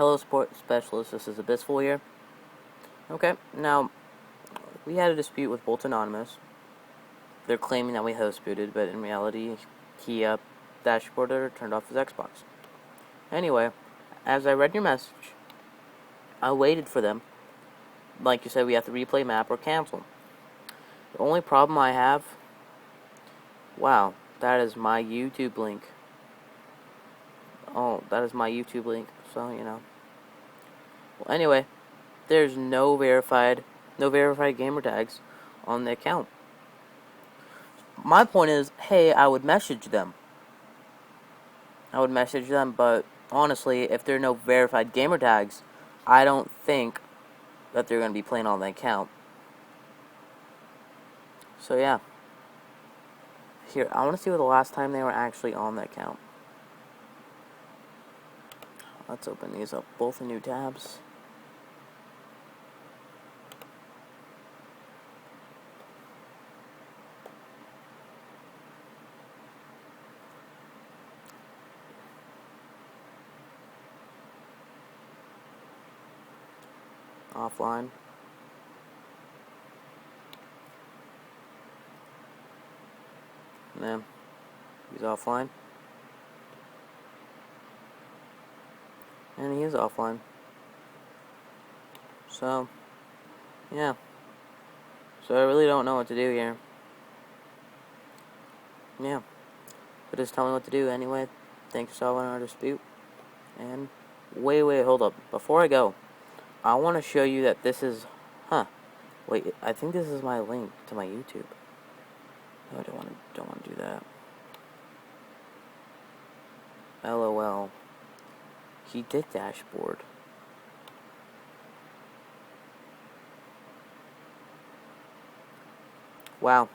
Hello, Support Specialist. This is Abyssful here. Okay, now, we had a dispute with Bolt Anonymous. They're claiming that we host booted, but in reality, he dashboarded or turned off his Xbox. Anyway, as I read your message, I waited for them. Like you said, we have to replay map or cancel. The only problem I have... Wow, that is my YouTube link. Oh, that is my YouTube link, so, you know. Well, anyway, there's no verified gamer tags on the account. My point is, hey, I would message them. But honestly, if there are no verified gamer tags, I don't think that they're going to be playing on the account. So yeah. Here, I want to see what the last time they were actually on the account. Let's open these up, both in new tabs. Offline. Man, he's offline. And he is offline. So, yeah. So I really don't know what to do here. Yeah. But just tell me what to do anyway. Thanks for solving our dispute. And, wait, hold up. Before I go, I want to show you that this is... Wait, I think this is my link to my YouTube. No, I don't want to do that. LOL. He did dashboard. Wow.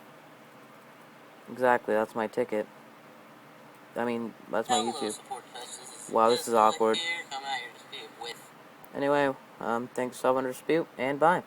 Exactly, that's my ticket. I mean, that's my YouTube. Wow, this is awkward. Anyway, thanks for solving our dispute, and bye.